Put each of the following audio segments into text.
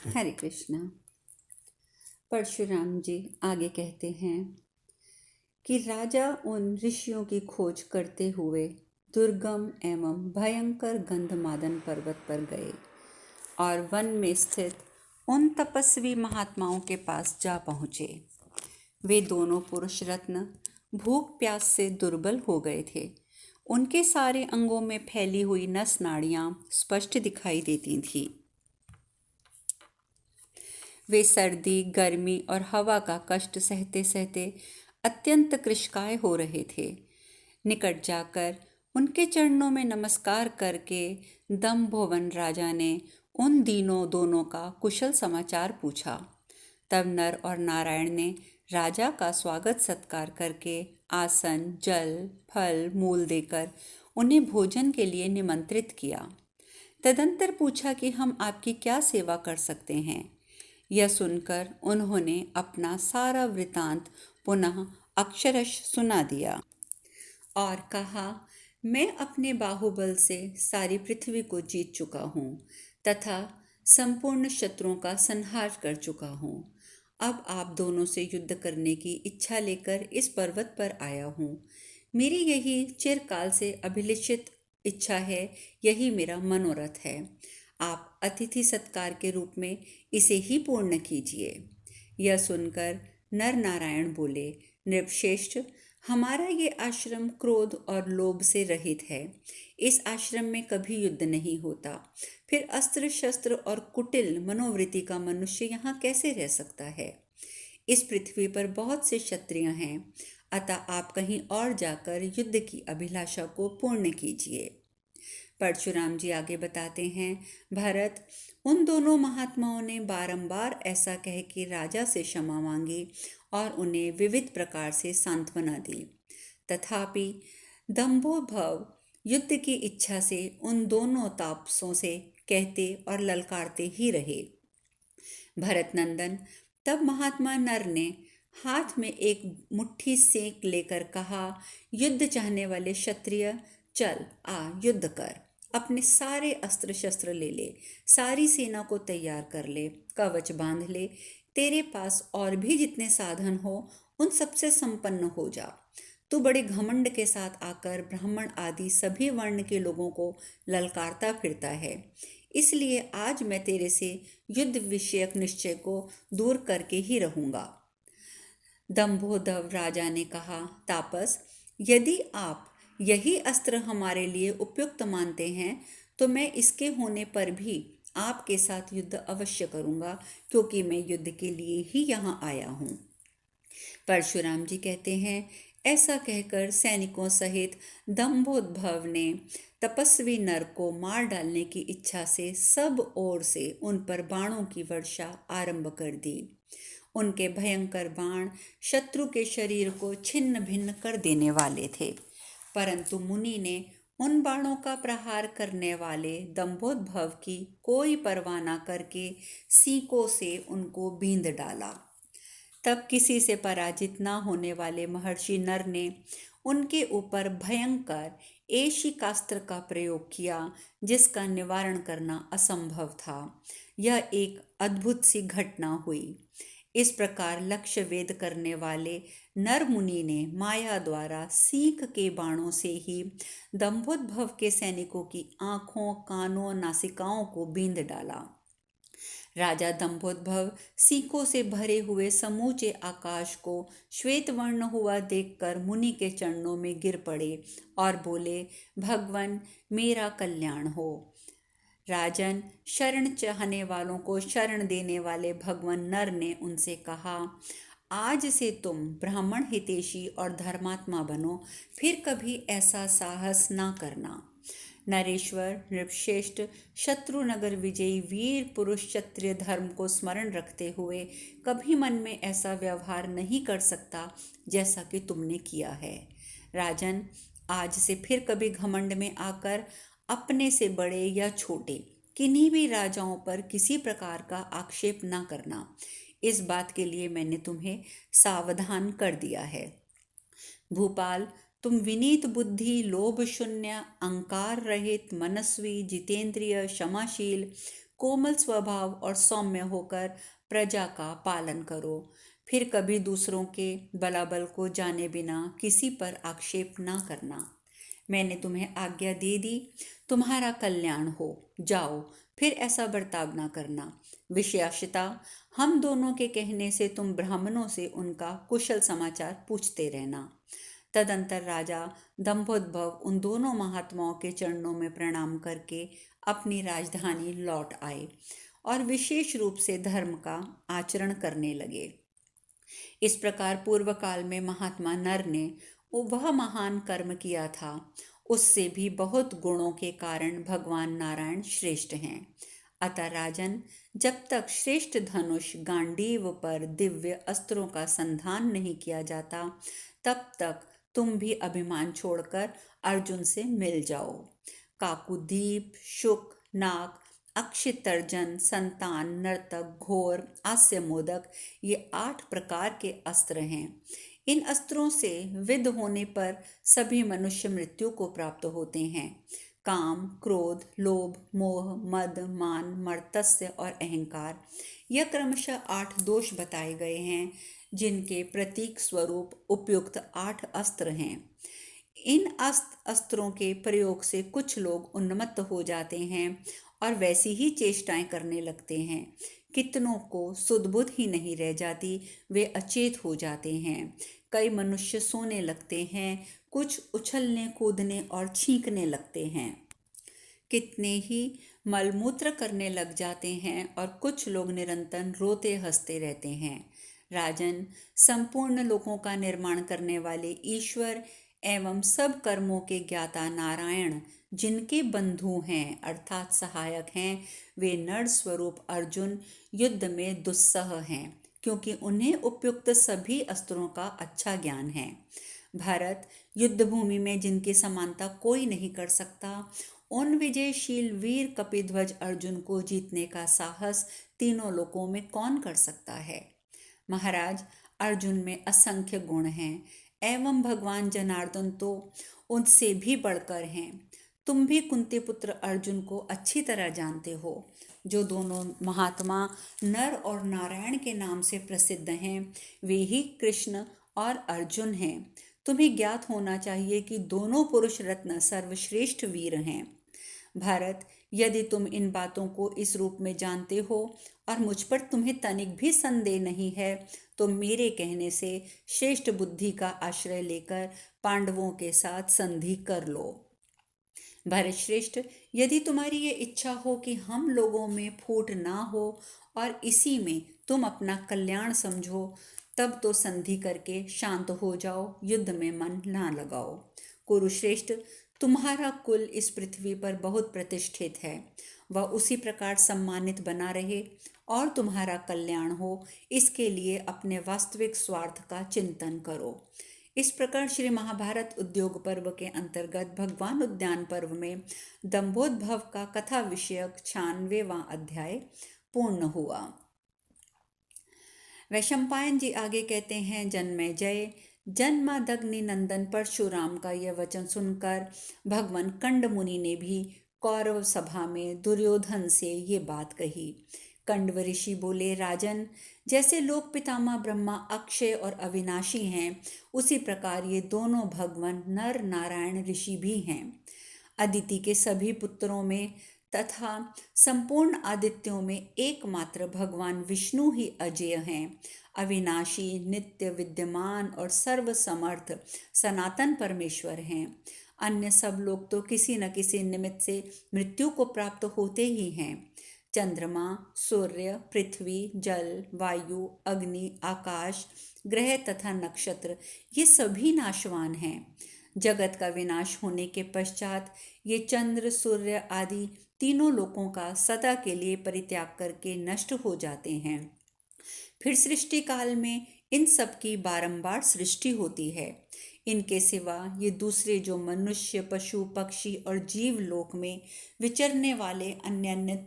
हरे कृष्णा। परशुराम जी आगे कहते हैं कि राजा उन ऋषियों की खोज करते हुए दुर्गम एवं भयंकर गंधमादन पर्वत पर गए और वन में स्थित उन तपस्वी महात्माओं के पास जा पहुँचे। वे दोनों पुरुष रत्न भूख प्यास से दुर्बल हो गए थे। उनके सारे अंगों में फैली हुई नस नाड़ियाँ स्पष्ट दिखाई देती थीं। वे सर्दी, गर्मी और हवा का कष्ट सहते सहते अत्यंत कृशकाय हो रहे थे। निकट जाकर उनके चरणों में नमस्कार करके दंभोवन राजा ने उन दोनों का कुशल समाचार पूछा। तब नर और नारायण ने राजा का स्वागत सत्कार करके आसन, जल, फल, मूल देकर उन्हें भोजन के लिए निमंत्रित किया। तदंतर पूछा कि हम आपकी क्या सेवा कर सकते हैं। यह सुनकर उन्होंने अपना सारा वृतांत पुनः अक्षरश सुना दिया और कहा, मैं अपने बाहुबल से सारी पृथ्वी को जीत चुका हूँ तथा संपूर्ण शत्रुओं का संहार कर चुका हूँ। अब आप दोनों से युद्ध करने की इच्छा लेकर इस पर्वत पर आया हूँ। मेरी यही चिरकाल से अभिलषित इच्छा है, यही मेरा मनोरथ है। आप अतिथि सत्कार के रूप में इसे ही पूर्ण कीजिए। यह सुनकर नर नारायण बोले, नृपश्रेष्ठ, हमारा ये आश्रम क्रोध और लोभ से रहित है। इस आश्रम में कभी युद्ध नहीं होता। फिर अस्त्र शस्त्र और कुटिल मनोवृत्ति का मनुष्य यहाँ कैसे रह सकता है। इस पृथ्वी पर बहुत से क्षत्रिय हैं, अतः आप कहीं और जाकर युद्ध की अभिलाषा को पूर्ण कीजिए। परशुराम जी आगे बताते हैं, भरत, उन दोनों महात्माओं ने बारंबार ऐसा कह के राजा से क्षमा मांगी और उन्हें विविध प्रकार से सांत्वना दी। तथापि दंभोभव युद्ध की इच्छा से उन दोनों तापसों से कहते और ललकारते ही रहे। भरत नंदन, तब महात्मा नर ने हाथ में एक मुट्ठी सेंक लेकर कहा, युद्ध चाहने वाले क्षत्रिय, चल आ युद्ध कर। अपने सारे अस्त्र शस्त्र ले ले, सारी सेना को तैयार कर ले, कवच बांध ले। तेरे पास और भी जितने साधन हो उन सबसे संपन्न हो जा। तू बड़े घमंड के साथ आकर ब्राह्मण आदि सभी वर्ण के लोगों को ललकारता फिरता है। इसलिए आज मैं तेरे से युद्ध विषयक निश्चय को दूर करके ही रहूंगा। दंभोदव राजा ने कहा, तापस, यदि आप यही अस्त्र हमारे लिए उपयुक्त मानते हैं तो मैं इसके होने पर भी आपके साथ युद्ध अवश्य करूंगा, क्योंकि मैं युद्ध के लिए ही यहाँ आया हूँ। परशुराम जी कहते हैं, ऐसा कहकर सैनिकों सहित दंभोद्भव ने तपस्वी नर को मार डालने की इच्छा से सब ओर से उन पर बाणों की वर्षा आरंभ कर दी। उनके भयंकर बाण शत्रु के शरीर को छिन्न भिन्न कर देने वाले थे, परंतु मुनि ने उन बाणों का प्रहार करने वाले दंभोद्भव की कोई परवाह न करके सीकों से उनको बींध डाला। तब किसी से पराजित न होने वाले महर्षि नर ने उनके ऊपर भयंकर एशिकास्त्र का प्रयोग किया, जिसका निवारण करना असंभव था। यह एक अद्भुत सी घटना हुई। इस प्रकार लक्ष्य वेद करने वाले नर मुनि ने माया द्वारा सीक के बाणों से ही दंभोद्भव के सैनिकों की आंखों, कानों, नासिकाओं को बींध डाला। राजा दंभोद्भव सीकों से भरे हुए समूचे आकाश को श्वेत वर्ण हुआ देखकर मुनि के चरणों में गिर पड़े और बोले, भगवन, मेरा कल्याण हो। राजन, शरण चाहने वालों को शरण देने वाले भगवान नर ने उनसे कहा, आज से तुम ब्राह्मण हितैषी और धर्मात्मा बनो, फिर कभी ऐसा साहस ना करना। नरेश्वर, नृपश्रेष्ठ, शत्रुनगर विजयी वीर पुरुष क्षत्रिय धर्म को स्मरण रखते हुए कभी मन में ऐसा व्यवहार नहीं कर सकता जैसा कि तुमने किया है। राजन, आज से फिर कभी घमंड में आकर अपने से बड़े या छोटे किन्हीं भी राजाओं पर किसी प्रकार का आक्षेप ना करना। इस बात के लिए मैंने तुम्हें सावधान कर दिया है। भूपाल, तुम विनीत बुद्धि, लोभ शून्य, अहंकार रहित, मनस्वी, जितेंद्रिय, क्षमाशील, कोमल स्वभाव और सौम्य होकर प्रजा का पालन करो। फिर कभी दूसरों के बलाबल को जाने बिना किसी पर आक्षेप ना करना। मैंने तुम्हें आज्ञा दे दी, तुम्हारा कल्याण हो, जाओ, फिर ऐसा बर्ताव ना करना। विषयाशिता, हम दोनों के कहने से तुम ब्राह्मणों से उनका कुशल समाचार पूछते रहना। तदंतर राजा दंभोद्भव उन दोनों महात्माओं के चरणों में प्रणाम करके अपनी राजधानी लौट आए और विशेष रूप से धर्म का आचरण करने लगे। इस प्रकार पूर्व काल में महात्मा नर ने वह महान कर्म किया था, उससे भी बहुत गुणों के कारण भगवान नारायण श्रेष्ठ हैं। अतः राजन, जब तक श्रेष्ठ धनुष गांडीव पर दिव्य अस्त्रों का संधान नहीं किया जाता, तब तक तुम भी अभिमान छोड़कर अर्जुन से मिल जाओ। काकुदीप, शुक, नाक, अक्षित तर्जन, संतान, नर्तक, घोर, हास्य मोदक, ये 8 प्रकार के अस्त्र हैं। इन अस्त्रों से विद्ध होने पर सभी मनुष्य मृत्यु को प्राप्त होते हैं। काम, क्रोध, लोभ, मोह, मद, मान, मर्त्स्य और अहंकार, यह क्रमशः 8 दोष बताए गए हैं, जिनके प्रतीक स्वरूप उपयुक्त 8 अस्त्र हैं। इन अस्त्रों के प्रयोग से कुछ लोग उन्मत्त हो जाते हैं और वैसी ही चेष्टाएं करने लगते हैं। कितनों को सुध-बुध ही नहीं रह जाती, वे अचेत हो जाते हैं। कई मनुष्य सोने लगते हैं, कुछ उछलने कूदने और छींकने लगते हैं। कितने ही मलमूत्र करने लग जाते हैं और कुछ लोग निरंतर रोते हंसते रहते हैं। राजन, संपूर्ण लोकों का निर्माण करने वाले ईश्वर एवं सब कर्मों के ज्ञाता नारायण, जिनके बंधु हैं अर्थात सहायक हैं, वे नर स्वरूप अर्जुन युद्ध में दुस्सह हैं, क्योंकि उन्हें उपयुक्त सभी अस्त्रों का अच्छा ज्ञान है। भारत, युद्ध भूमि में जिनकी समानता कोई नहीं कर सकता, उन विजयशील वीर कपिध्वज अर्जुन को जीतने का साहस तीनों लोकों में कौन कर सकता है। महाराज, अर्जुन में असंख्य गुण हैं एवं भगवान जनार्दन तो उनसे भी बढ़कर हैं। तुम भी कुंती पुत्र अर्जुन को अच्छी तरह जानते हो। जो दोनों महात्मा नर और नारायण के नाम से प्रसिद्ध हैं, वे ही कृष्ण और अर्जुन हैं। तुम्हें ज्ञात होना चाहिए कि दोनों पुरुष रत्न सर्वश्रेष्ठ वीर हैं। भारत, यदि तुम इन बातों को इस रूप में जानते हो और मुझ पर तुम्हें तनिक भी संदेह नहीं है, तो मेरे कहने से श्रेष्ठ बुद्धि का आश्रय लेकर पांडवों के साथ संधि कर लो। भरत श्रेष्ठ, यदि तुम्हारी ये इच्छा हो कि हम लोगों में फूट ना हो और इसी में तुम अपना कल्याण समझो, तब तो संधि करके शांत हो जाओ, युद्ध में मन ना लगाओ। कुरुश्रेष्ठ, तुम्हारा कुल इस पृथ्वी पर बहुत प्रतिष्ठित है, वह उसी प्रकार सम्मानित बना रहे और तुम्हारा कल्याण हो, इसके लिए अपने वास्तविक स्वार्थ का चिंतन करो। इस प्रकार श्री महाभारत उद्योग पर्व के अंतर्गत भगवान उद्यान पर्व में दंभोद्भव का कथा विषयक 96वां अध्याय पूर्ण हुआ। वैशंपायन जी आगे कहते हैं, जन्मेजय, जन्मादग्नि नंदन परशुराम का यह वचन सुनकर भगवान कंड मुनि ने भी कौरव सभा में दुर्योधन से ये बात कही। कंडव ऋषि बोले, राजन, जैसे लोक पितामह ब्रह्मा अक्षय और अविनाशी हैं, उसी प्रकार ये दोनों भगवान नर नारायण ऋषि भी हैं। अदिति के सभी पुत्रों में तथा संपूर्ण आदित्यों में एकमात्र भगवान विष्णु ही अजेय हैं, अविनाशी, नित्य विद्यमान और सर्वसमर्थ सनातन परमेश्वर हैं। अन्य सब लोग तो किसी न किसी निमित्त से मृत्यु को प्राप्त होते ही हैं। चंद्रमा, सूर्य, पृथ्वी, जल, वायु, अग्नि, आकाश, ग्रह तथा नक्षत्र, ये सभी नाशवान हैं। जगत का विनाश होने के पश्चात ये चंद्र, सूर्य आदि तीनों लोकों का सदा के लिए परित्याग करके नष्ट हो जाते हैं। फिर सृष्टि काल में इन सब की बारंबार सृष्टि होती है। इनके सिवा ये दूसरे जो मनुष्य, पशु, पक्षी और जीव लोक में विचरने वाले अन्य अन्य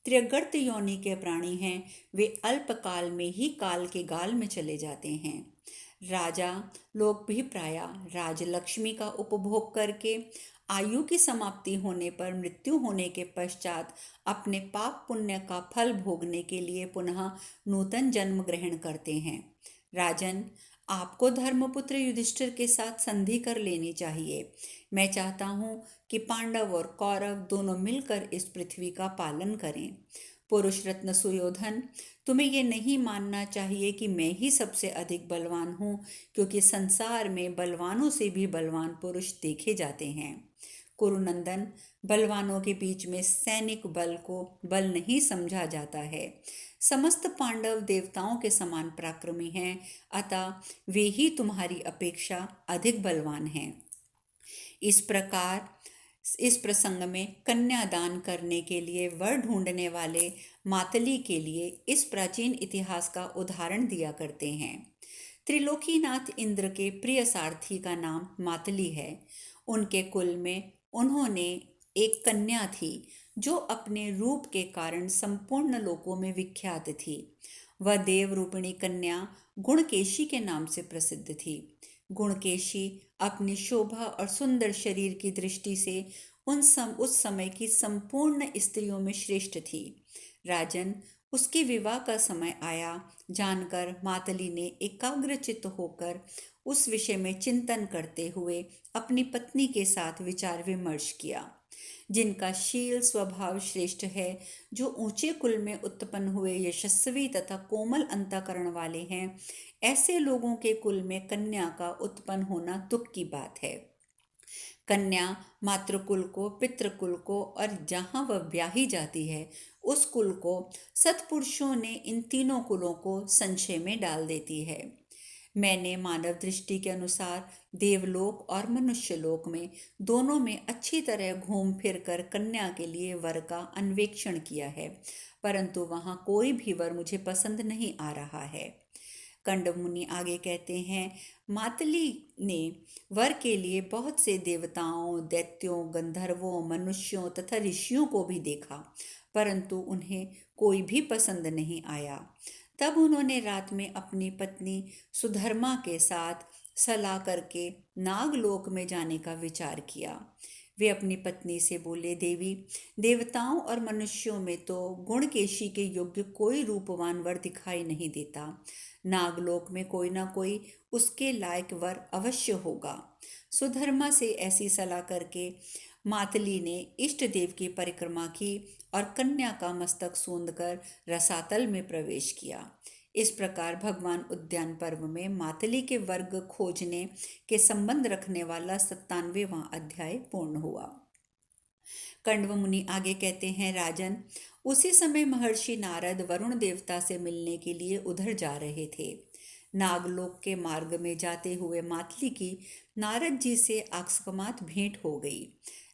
त्रिगर्त योनि के प्राणी हैं, वे अल्पकाल में ही काल के गाल में चले जाते हैं। राजा लोग भी प्रायः राजलक्ष्मी का उपभोग करके आयु की समाप्ति होने पर मृत्यु होने के पश्चात अपने पाप पुण्य का फल भोगने के लिए पुनः नूतन जन्म ग्रहण करते हैं। राजन, आपको धर्मपुत्र युधिष्ठिर के साथ संधि कर लेनी चाहिए। मैं चाहता हूँ कि पांडव और कौरव दोनों मिलकर इस पृथ्वी का पालन करें। पुरुष रत्न सुयोधन, तुम्हें ये नहीं मानना चाहिए कि मैं ही सबसे अधिक बलवान हूँ, क्योंकि संसार में बलवानों से भी बलवान पुरुष देखे जाते हैं। कुरुनंदन, बलवानों के बीच में सैनिक बल को बल नहीं समझा जाता है। समस्त पांडव देवताओं के समान पराक्रमी हैं, अतः वे ही तुम्हारी अपेक्षा अधिक बलवान हैं। इस प्रकार इस प्रसंग में कन्यादान करने के लिए वर ढूंढने वाले मातली के लिए इस प्राचीन इतिहास का उदाहरण दिया करते हैं। त्रिलोकीनाथ इंद्र के प्रिय सारथी का नाम मातली है। उनके कुल में उन्होंने एक कन्या थी जो अपने रूप के कारण संपूर्ण लोकों में विख्यात थी। वह देव रूपिणी कन्या गुणकेशी के नाम से प्रसिद्ध थी। गुणकेशी अपनी शोभा और सुंदर शरीर की दृष्टि से उस समय की संपूर्ण स्त्रियों में श्रेष्ठ थी। राजन, उसके विवाह का समय आया जानकर मातली ने एकाग्रचित्त होकर उस विषय में चिंतन करते हुए अपनी पत्नी के साथ विचार विमर्श किया। जिनका शील स्वभाव श्रेष्ठ है, जो ऊंचे कुल में उत्पन्न हुए यशस्वी तथा कोमल अंतःकरण वाले हैं, ऐसे लोगों के कुल में कन्या का उत्पन्न होना दुख की बात है। कन्या मातृकुल को, पितृकुल को और जहाँ वह ब्याही जाती है उस कुल को सत्पुरुषों ने इन तीनों कुलों को संशय में डाल देती है। मैंने मानव दृष्टि के अनुसार देवलोक और मनुष्यलोक में दोनों में अच्छी तरह घूम फिर कर कन्या के लिए वर का अन्वेषण किया है, परंतु वहाँ कोई भी वर मुझे पसंद नहीं आ रहा है। कंडव मुनि आगे कहते हैं, मातली ने वर के लिए बहुत से देवताओं, दैत्यों, गंधर्वों, मनुष्यों तथा ऋषियों को भी देखा, परंतु उन्हें कोई भी पसंद नहीं आया। तब उन्होंने रात में अपनी पत्नी सुधर्मा के साथ सलाह करके नागलोक में जाने का विचार किया। वे अपनी पत्नी से बोले, देवी, देवताओं और मनुष्यों में तो गुणकेशी के योग्य कोई रूपवान वर दिखाई नहीं देता। नागलोक में कोई ना कोई उसके लायक वर अवश्य होगा। सुधर्मा से ऐसी सलाह करके मातली ने इष्ट देव की परिक्रमा की और कन्या का मस्तक सूंदकर रसातल में प्रवेश किया। इस प्रकार भगवान उद्यान पर्व में मातली के वर्ग खोजने के संबंध रखने वाला 97वां अध्याय पूर्ण हुआ। कंडव मुनि आगे कहते हैं, राजन, उसी समय महर्षि नारद वरुण देवता से मिलने के लिए उधर जा रहे थे। नागलोक के मार्ग में जाते हुए मातली की नारद जी से अकस्मात भेंट हो गई।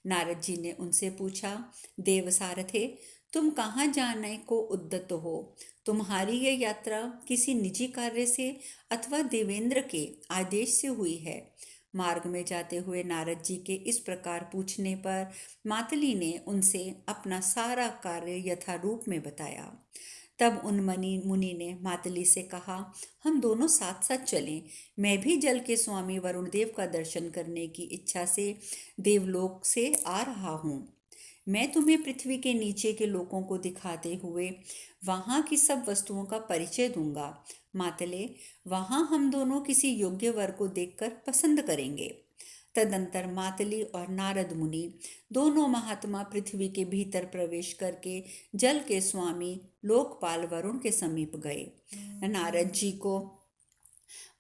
नारद जी ने उनसे पूछा, देवसारथे, तुम कहाँ जाने को उद्यत हो? तुम्हारी यह यात्रा किसी निजी कार्य से अथवा देवेंद्र के आदेश से हुई है? मार्ग में जाते हुए नारद जी के इस प्रकार पूछने पर मातली ने उनसे अपना सारा कार्य यथारूप में बताया। तब उन मुनि ने मातली से कहा, हम दोनों साथ साथ चलें। मैं भी जल के स्वामी वरुण देव का दर्शन करने की इच्छा से देवलोक से आ रहा हूँ। मैं तुम्हें पृथ्वी के नीचे के लोकों को दिखाते हुए वहाँ की सब वस्तुओं का परिचय दूंगा। मातले, वहाँ हम दोनों किसी योग्य वर को देखकर पसंद करेंगे। तदंतर मातली और नारद मुनि दोनों महात्मा पृथ्वी के भीतर प्रवेश करके जल के स्वामी लोकपाल वरुण के समीप गए। नारद जी को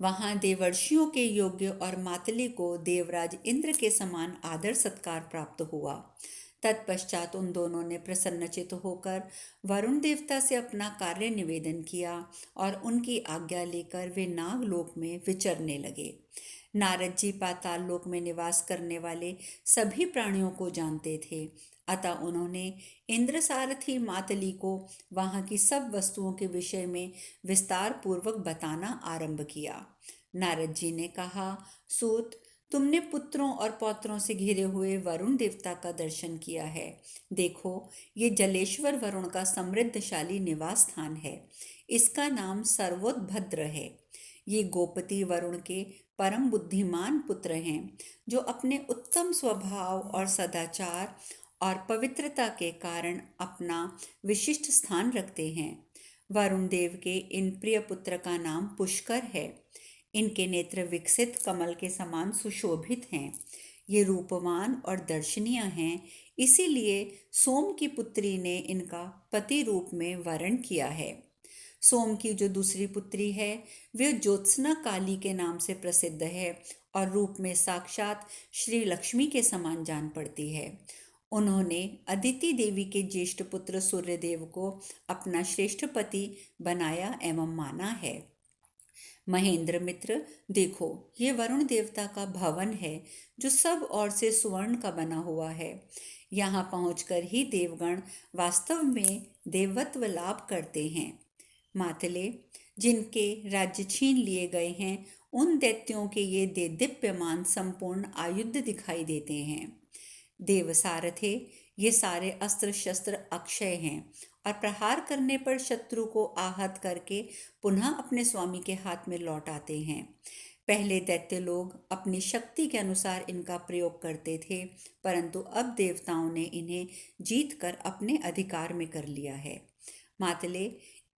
वहां देवर्षियों के योग्य और मातली को देवराज इंद्र के समान आदर सत्कार प्राप्त हुआ। तत्पश्चात उन दोनों ने प्रसन्नचित होकर वरुण देवता से अपना कार्य निवेदन किया और उनकी आज्ञा लेकर वे नागलोक में विचरने लगे। नारद जी पाताल लोक में निवास करने वाले सभी प्राणियों को जानते थे, अतः उन्होंने इंद्र सारथी मातली को वहाँ की सब वस्तुओं के विषय में विस्तार पूर्वक बताना आरंभ किया। नारद जी ने कहा, सूत, तुमने पुत्रों और पौत्रों से घिरे हुए वरुण देवता का दर्शन किया है। देखो, ये जलेश्वर वरुण का समृद्धशाली निवास स्थान है। इसका नाम सर्वोत्भद्र है। ये गोपति वरुण के परम बुद्धिमान पुत्र हैं जो अपने उत्तम स्वभाव और सदाचार और पवित्रता के कारण अपना विशिष्ट स्थान रखते हैं। वरुण देव के इन प्रिय पुत्र का नाम पुष्कर है। इनके नेत्र विकसित कमल के समान सुशोभित हैं। ये रूपवान और दर्शनीय हैं, इसीलिए सोम की पुत्री ने इनका पति रूप में वरण किया है। सोम की जो दूसरी पुत्री है वे ज्योत्सना काली के नाम से प्रसिद्ध है और रूप में साक्षात श्री लक्ष्मी के समान जान पड़ती है। उन्होंने अदिति देवी के ज्येष्ठ पुत्र सूर्यदेव को अपना श्रेष्ठ पति बनाया एवं माना है। महेंद्र मित्र, देखो ये वरुण देवता का भवन है जो सब ओर से सुवर्ण का बना हुआ है। यहाँ पहुंचकर ही देवगण वास्तव में देवत्व लाभ करते हैं। मातले, जिनके राज्य छीन लिए गए हैं उन दैत्यों के ये दिव्यमान संपूर्ण आयुध दिखाई देते हैं। देवसारथे, ये सारे अस्त्र शस्त्र अक्षय हैं और प्रहार करने पर शत्रु को आहत करके पुनः अपने स्वामी के हाथ में लौट आते हैं। पहले दैत्य लोग अपनी शक्ति के अनुसार इनका प्रयोग करते थे, परंतु अब देवताओं ने इन्हें जीत कर अपने अधिकार में कर लिया है। मातले,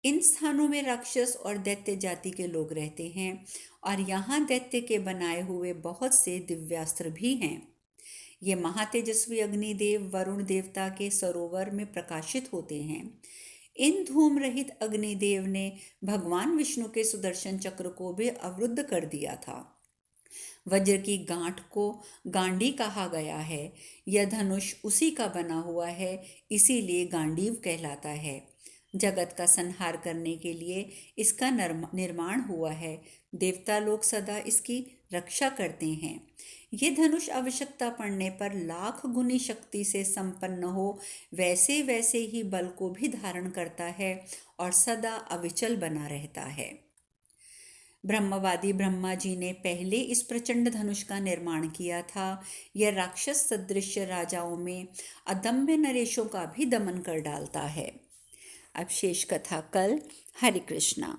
इन स्थानों में राक्षस और दैत्य जाति के लोग रहते हैं और यहाँ दैत्य के बनाए हुए बहुत से दिव्यास्त्र भी हैं। ये महातेजस्वी अग्निदेव वरुण देवता के सरोवर में प्रकाशित होते हैं। इन धूम रहित अग्निदेव ने भगवान विष्णु के सुदर्शन चक्र को भी अवरुद्ध कर दिया था। वज्र की गांठ को गांडी कहा गया है। यह धनुष उसी का बना हुआ है, इसीलिए गांडीव कहलाता है। जगत का संहार करने के लिए इसका निर्माण हुआ है। देवता लोग सदा इसकी रक्षा करते हैं। ये धनुष आवश्यकता पड़ने पर लाख गुनी शक्ति से संपन्न हो वैसे वैसे ही बल को भी धारण करता है और सदा अविचल बना रहता है। ब्रह्मवादी ब्रह्मा जी ने पहले इस प्रचंड धनुष का निर्माण किया था। यह राक्षस सदृश राजाओं में अदम्य नरेशों का भी दमन कर डालता है। अब शेष कथा कल। हरे कृष्णा।